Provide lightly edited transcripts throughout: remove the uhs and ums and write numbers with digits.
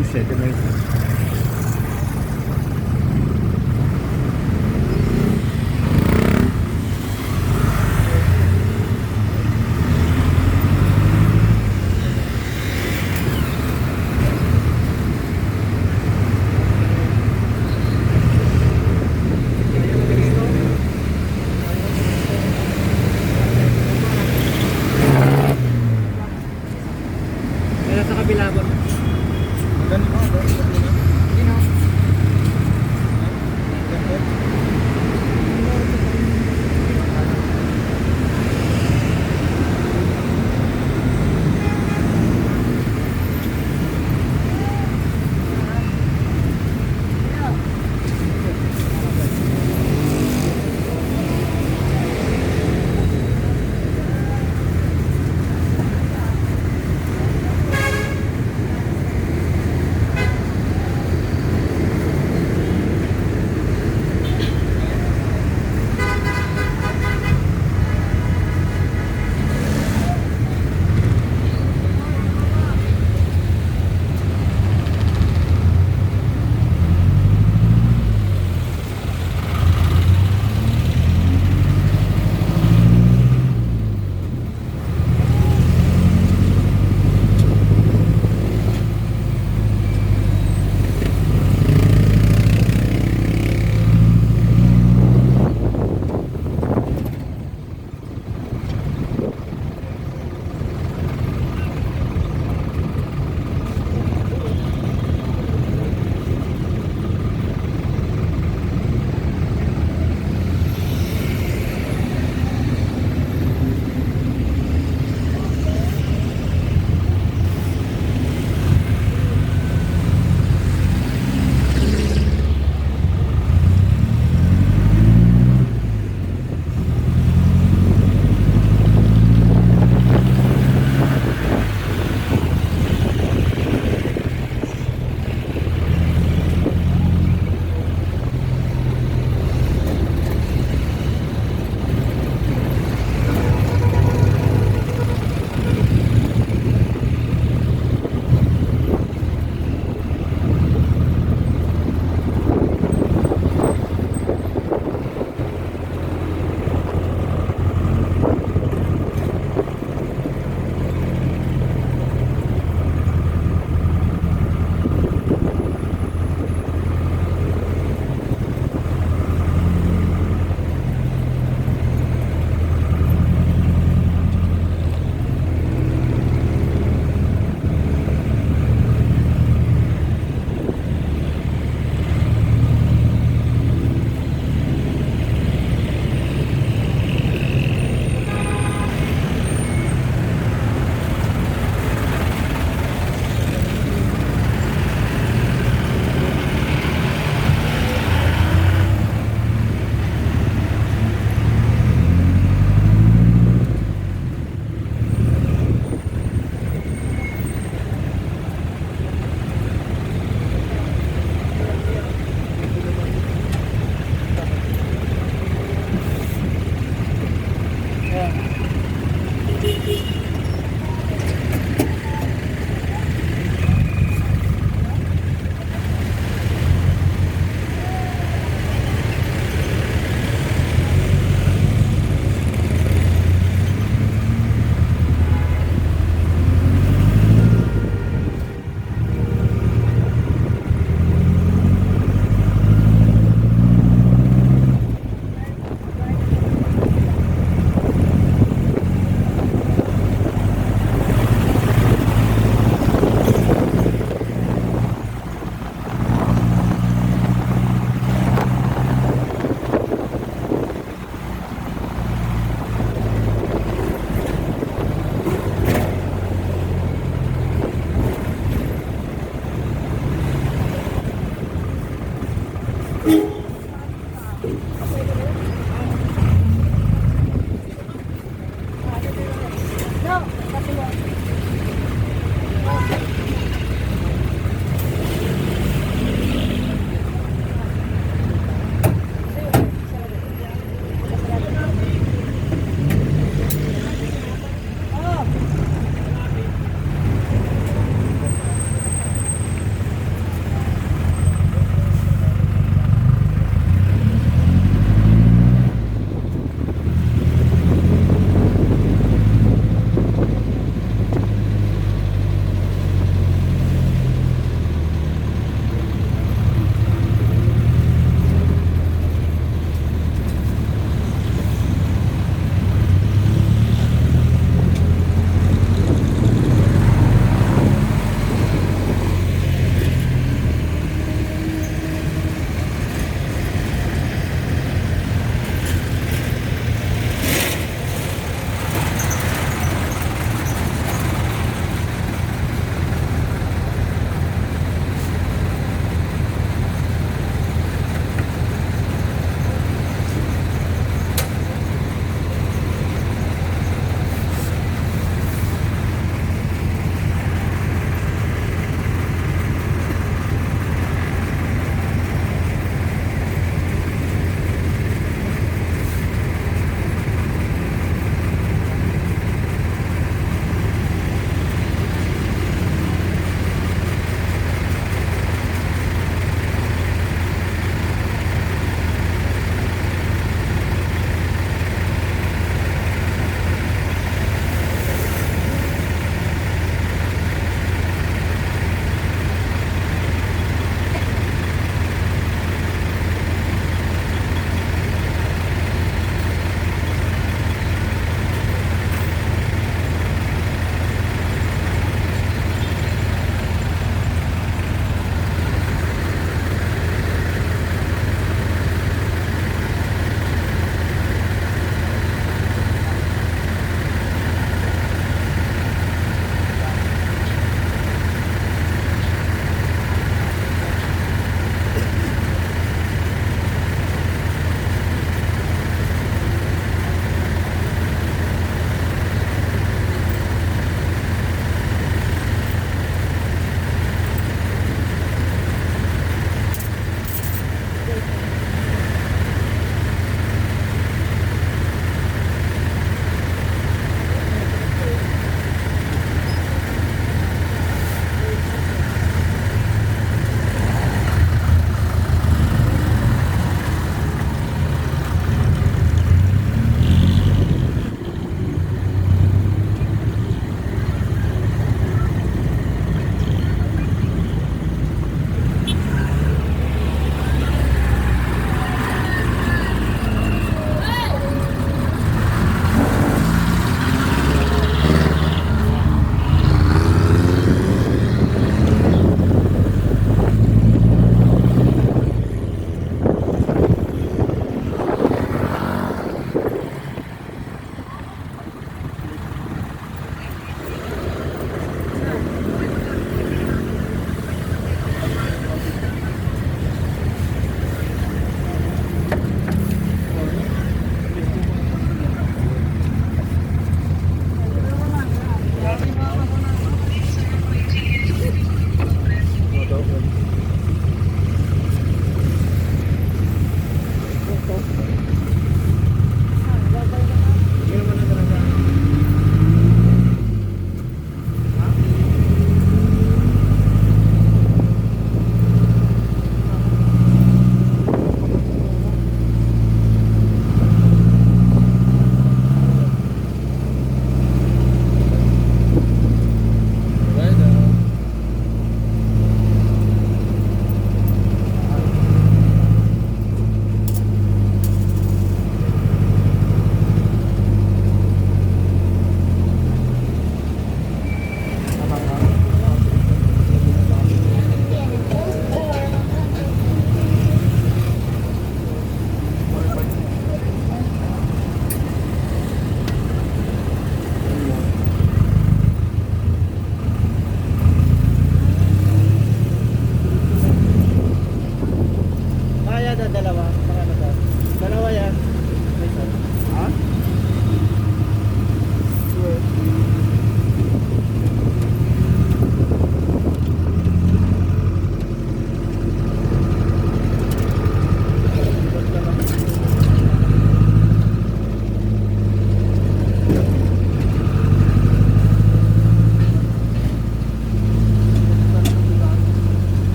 7 na ito. Sa kabila ba?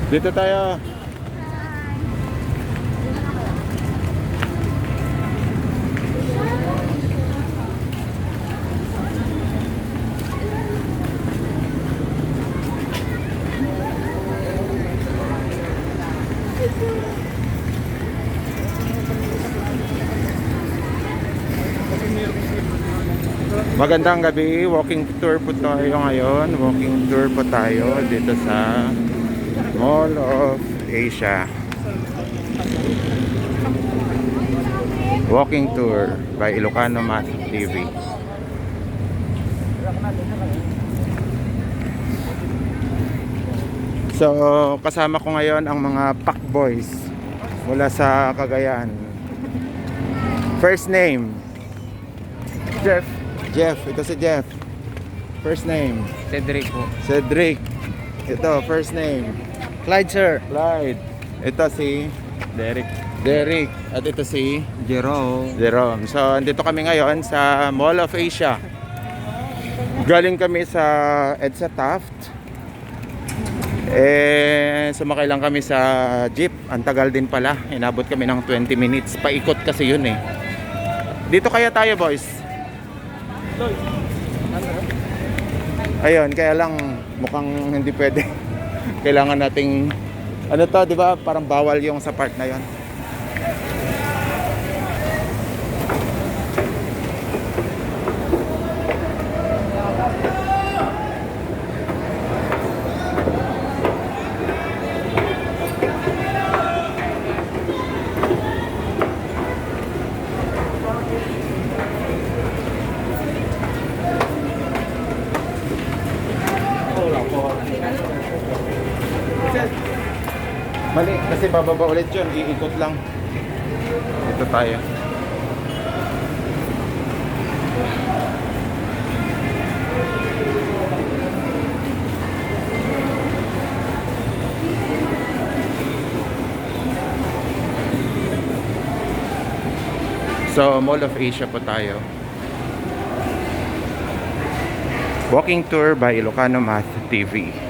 Dito tayo. Magandang gabi, walking tour po tayo ngayon. Walking tour po tayo dito sa Mall of Asia. Walking tour by Ilocano Math TV. So, kasama ko ngayon ang mga Pak Boys mula sa Cagayan. First name, Jeff. Jeff. Ito si Jeff. First name, Cedric po. Cedric. Ito, first name, Clyde, sir. Clyde. Ito si Derek. Derek. At ito si Jerome. Jerome. So, andito kami ngayon sa Mall of Asia. Galing kami sa EDSA Taft. Sumakay lang kami sa jeep. Ang tagal din pala. Inabot kami ng 20 minutes. Paikot kasi yun eh. Dito kaya tayo, boys. Ayun, kaya lang mukhang hindi pwede. Kailangan nating ano to, 'di ba? Parang bawal yung sa part na 'yon. Mali, kasi bababa ulit yun, iikot lang. Ito tayo. So, Mall of Asia po tayo. Walking tour by Ilocano Math TV.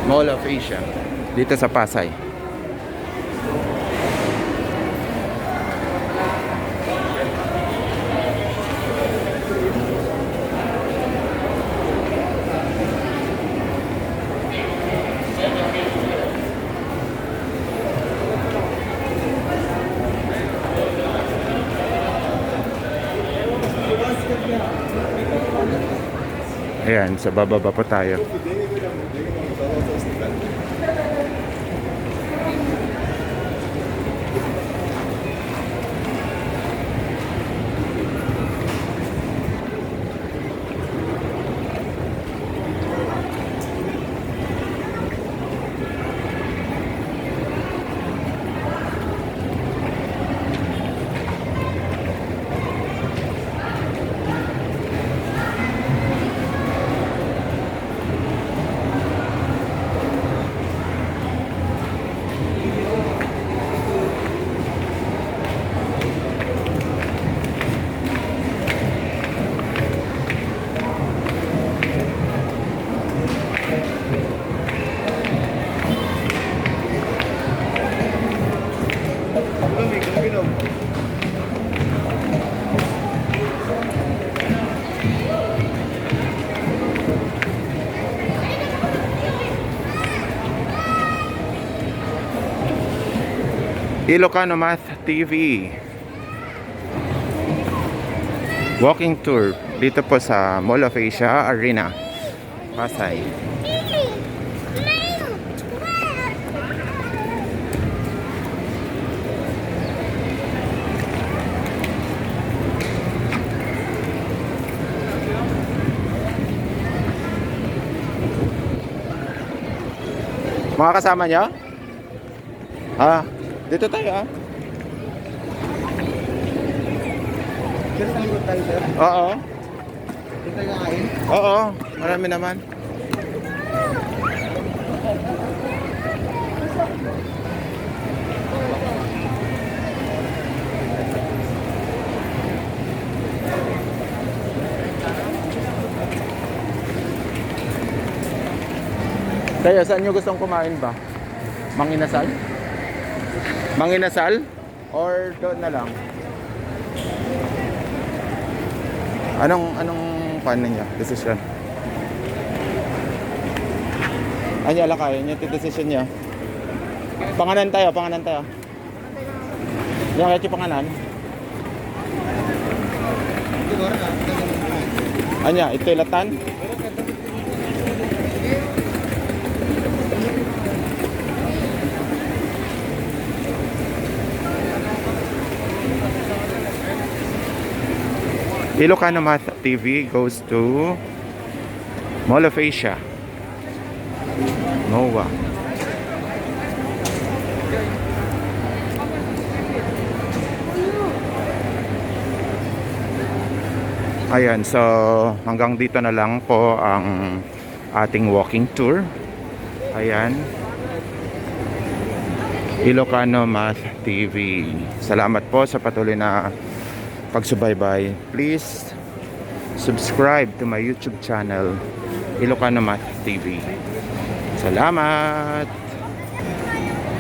Mall of Asia dito sa Pasay. Ayan, sa bababa po tayo. Ilocano Math TV walking tour dito po sa Mall of Asia Arena, Pasay. Mga kasama niyo? Dito tayo Sir, sa likod tayo, sir. Oo. Dito tayo kakain. Oo, marami naman. Kaya saan nyo gustong kumain ba? Manginasal? Manginasal? Or doon na lang? Anong paano niya? Decision? Anya lang kayo niya, decision niya. Panganan tayo. Yan, kahit yung panganan. Anya, ito ilatan? Ilocano Math TV goes to Mall of Asia. MOA. Ayan, so hanggang dito na lang po ang ating walking tour. Ayan. Ilocano Math TV. Salamat po sa patuloy na pagsubaybay. Please subscribe to my YouTube channel, Ilocano Math TV. Salamat!